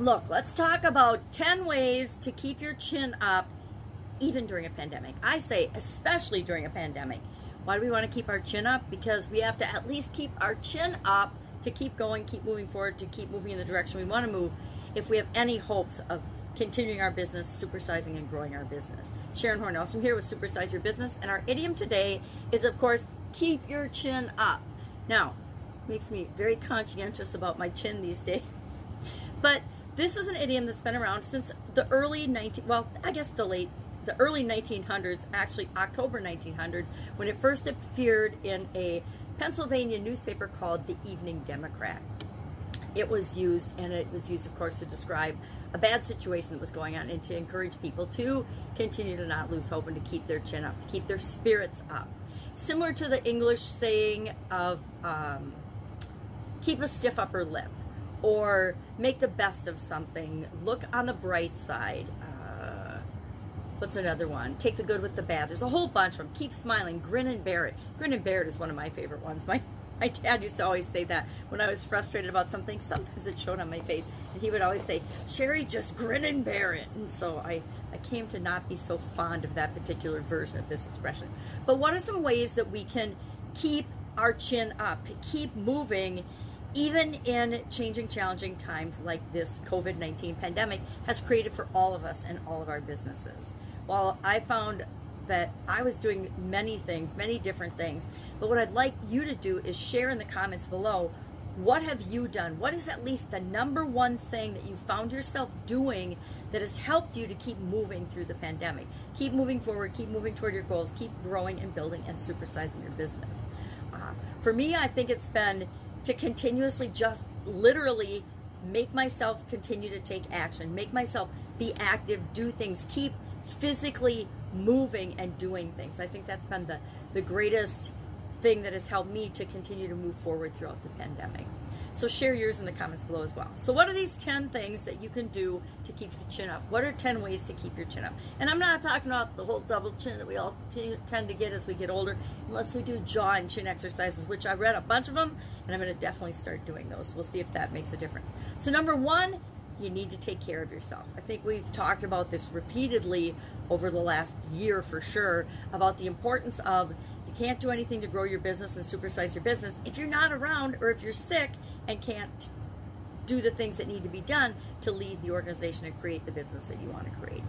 Look, let's talk about 10 ways to keep your chin up even during a pandemic. I say especially during a pandemic. Why do we want to keep our chin up? Because we have to at least keep our chin up to keep going, keep moving forward, to keep moving in the direction we want to move if we have any hopes of continuing our business, supersizing and growing our business. Sharon Horne-Ellstrom here with Supersize Your Business, and our idiom today is, of course, keep your chin up. Now, makes me very conscientious about my chin these days, but this is an idiom that's been around since the early the early 1900s, actually October 1900, when it first appeared in a Pennsylvania newspaper called the Evening Democrat. It was used, of course, to describe a bad situation that was going on and to encourage people to continue to not lose hope and to keep their chin up, to keep their spirits up. Similar to the English saying of keep a stiff upper lip, or make the best of something, look on the bright side. What's another one? Take the good with the bad. There's a whole bunch of them. Keep smiling, grin and bear it. Grin and bear it is one of my favorite ones. My dad used to always say that when I was frustrated about something. Sometimes it showed on my face, and he would always say, Sherry, just grin and bear it. And so I came to not be so fond of that particular version of this expression. But what are some ways that we can keep our chin up, to keep moving even in changing, challenging times like this COVID-19 pandemic has created for all of us and all of our businesses? Well, I found that I was doing many things, many different things, but what I'd like you to do is share in the comments below, what have you done? What is at least the number one thing that you found yourself doing that has helped you to keep moving through the pandemic? Keep moving forward, keep moving toward your goals, keep growing and building and supersizing your business. For me, I think it's been to continuously just literally make myself continue to take action, make myself be active, do things, keep physically moving and doing things. I think that's been the greatest thing that has helped me to continue to move forward throughout the pandemic. So share yours in the comments below as well. So what are these 10 things that you can do to keep your chin up? What are 10 ways to keep your chin up? And I'm not talking about the whole double chin that we all tend to get as we get older, unless we do jaw and chin exercises, which I read a bunch of them, and I'm going to definitely start doing those. We'll see if that makes a difference. So number one, you need to take care of yourself. I think we've talked about this repeatedly over the last year for sure, about the importance of you can't do anything to grow your business and supersize your business if you're not around, or if you're sick and can't do the things that need to be done to lead the organization and create the business that you want to create.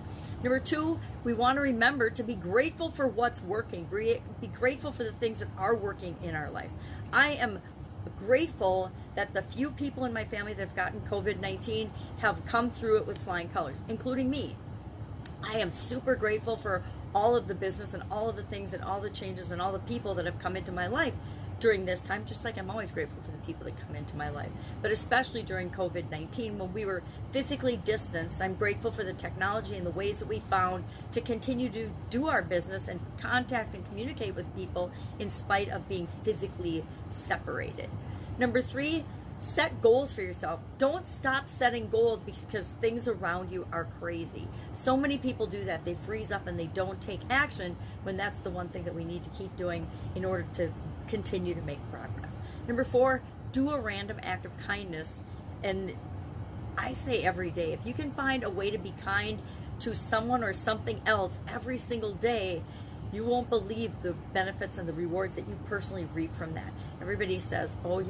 Number two, we want to remember to be grateful for what's working. Be grateful for the things that are working in our lives. I am grateful that the few people in my family that have gotten COVID-19 have come through it with flying colors, including me. I am super grateful for all of the business and all of the things and all the changes and all the people that have come into my life during this time, just like I'm always grateful for the people that come into my life. But especially during COVID-19, when we were physically distanced, I'm grateful for the technology and the ways that we found to continue to do our business and contact and communicate with people in spite of being physically separated. Number three, set goals for yourself. Don't stop setting goals because things around you are crazy. So many people do that. They freeze up and they don't take action when that's the one thing that we need to keep doing in order to continue to make progress. Number four, do a random act of kindness. And I say every day, if you can find a way to be kind to someone or something else every single day, you won't believe the benefits and the rewards that you personally reap from that. Everybody says, oh,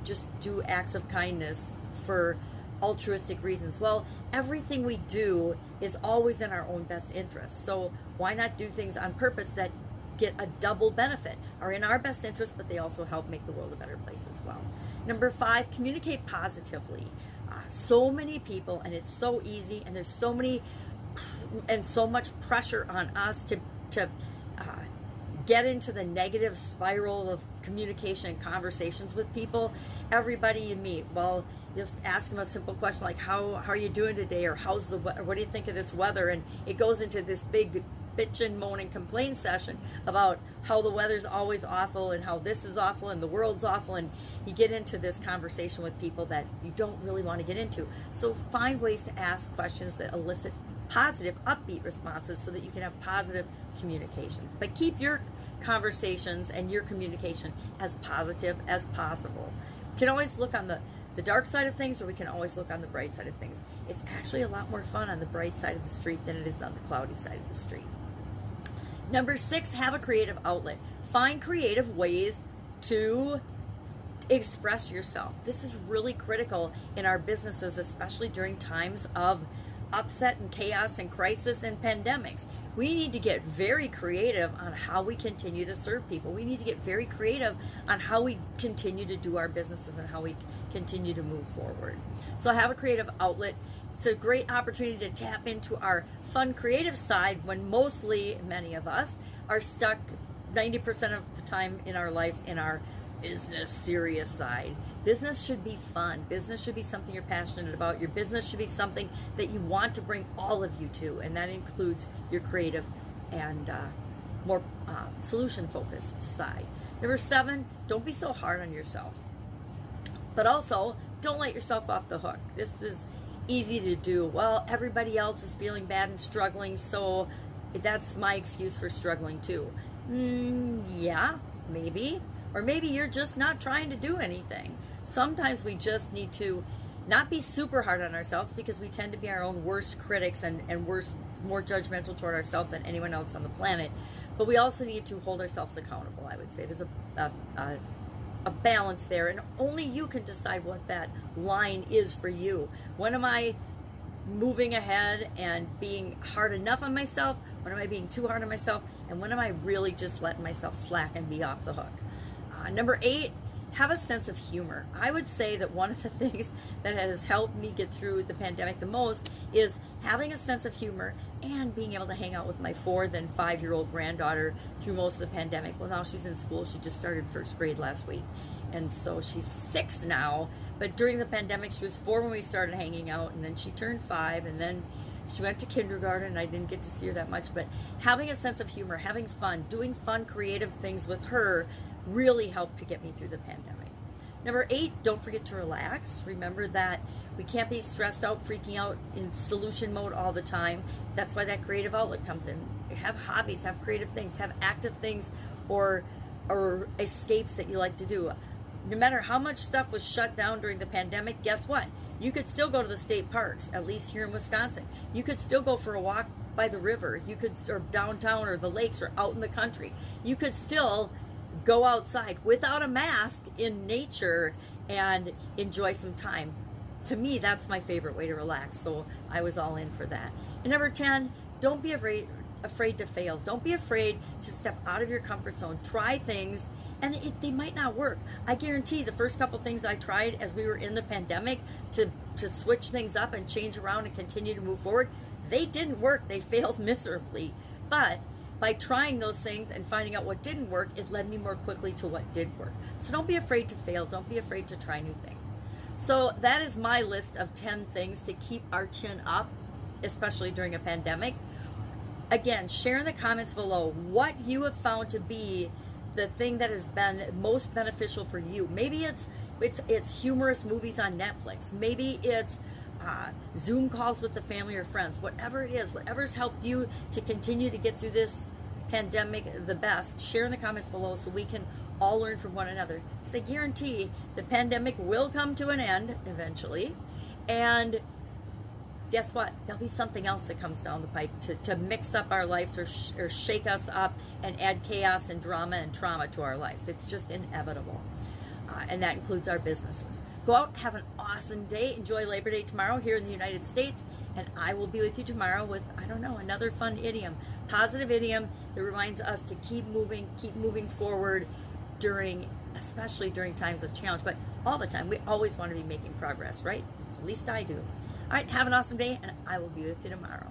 just do acts of kindness for altruistic reasons. Well, everything we do is always in our own best interest. So why not do things on purpose that get a double benefit, are in our best interest, but they also help make the world a better place as well. Number five, communicate positively. So many people, and it's so easy, and there's so many and so much pressure on us to get into the negative spiral of communication and conversations with people. Everybody you meet, well, you just ask them a simple question like, how are you doing today? Or how's the weather? What do you think of this weather? And it goes into this big bitch and moan and complain session about how the weather's always awful and how this is awful and the world's awful, and you get into this conversation with people that you don't really want to get into. So find ways to ask questions that elicit positive, upbeat responses so that you can have positive communication. But keep your conversations and your communication as positive as possible. You can always look on the the dark side of things, or we can always look on the bright side of things. It's actually a lot more fun on the bright side of the street than it is on the cloudy side of the street. Number 6, have a creative outlet. Find creative ways to express yourself. This is really critical in our businesses, especially during times of upset and chaos and crisis and pandemics. We need to get very creative on how we continue to serve people. We need to get very creative on how we continue to do our businesses and how we continue to move forward. So have a creative outlet. It's a great opportunity to tap into our fun creative side when many of us are stuck 90% of the time in our lives in our business serious side. Business should be fun. Business should be something you're passionate about. Your business should be something that you want to bring all of you to, and that includes your creative and more solution-focused side. Number 7, don't be so hard on yourself. But also, don't let yourself off the hook. This is easy to do. Well, everybody else is feeling bad and struggling, so that's my excuse for struggling too. Yeah, maybe. Or maybe you're just not trying to do anything. Sometimes we just need to not be super hard on ourselves, because we tend to be our own worst critics and more judgmental toward ourselves than anyone else on the planet. But we also need to hold ourselves accountable, I would say. There's a balance there, and only you can decide what that line is for you. When am I moving ahead and being hard enough on myself? When am I being too hard on myself? And when am I really just letting myself slack and be off the hook? Number 8, have a sense of humor. I would say that one of the things that has helped me get through the pandemic the most is having a sense of humor and being able to hang out with my 4- and 5-year-old granddaughter through most of the pandemic. Well, now she's in school. She just started 1st grade last week, and so she's 6 now. But during the pandemic, she was 4 when we started hanging out, and then she turned 5, and then she went to kindergarten, and I didn't get to see her that much. But having a sense of humor, having fun, doing fun, creative things with her really helped to get me through the pandemic. Number 8, don't forget to relax. Remember that we can't be stressed out, freaking out in solution mode all the time. That's why that creative outlet comes in. Have hobbies, have creative things, have active things or escapes that you like to do. No matter how much stuff was shut down during the pandemic, guess what? You could still go to the state parks, at least here in Wisconsin. You could still go for a walk by the river. You could, or downtown, or the lakes, or out in the country. You could still go outside without a mask in nature and enjoy some time. To me, that's my favorite way to relax, so I was all in for that. And number 10, don't be afraid to fail. Don't be afraid to step out of your comfort zone. Try things, and they might not work. I guarantee the first couple things I tried as we were in the pandemic to switch things up and change around and continue to move forward, they didn't work. They failed miserably. But by trying those things and finding out what didn't work, it led me more quickly to what did work. So don't be afraid to fail. Don't be afraid to try new things. So that is my list of 10 things to keep our chin up, especially during a pandemic. Again, share in the comments below what you have found to be the thing that has been most beneficial for you. Maybe it's humorous movies on Netflix. Maybe it's Zoom calls with the family or friends. Whatever it is, whatever's helped you to continue to get through this pandemic the best, share in the comments below so we can all learn from one another. Because I guarantee the pandemic will come to an end eventually, and guess what? There'll be something else that comes down the pipe to mix up our lives or shake us up and add chaos and drama and trauma to our lives. It's just inevitable. And that includes our businesses. Go out, have an awesome day. Enjoy Labor Day tomorrow here in the United States. And I will be with you tomorrow with, I don't know, another fun idiom. Positive idiom that reminds us to keep moving forward especially during times of challenge. But all the time, we always want to be making progress, right? At least I do. All right, have an awesome day, and I will be with you tomorrow.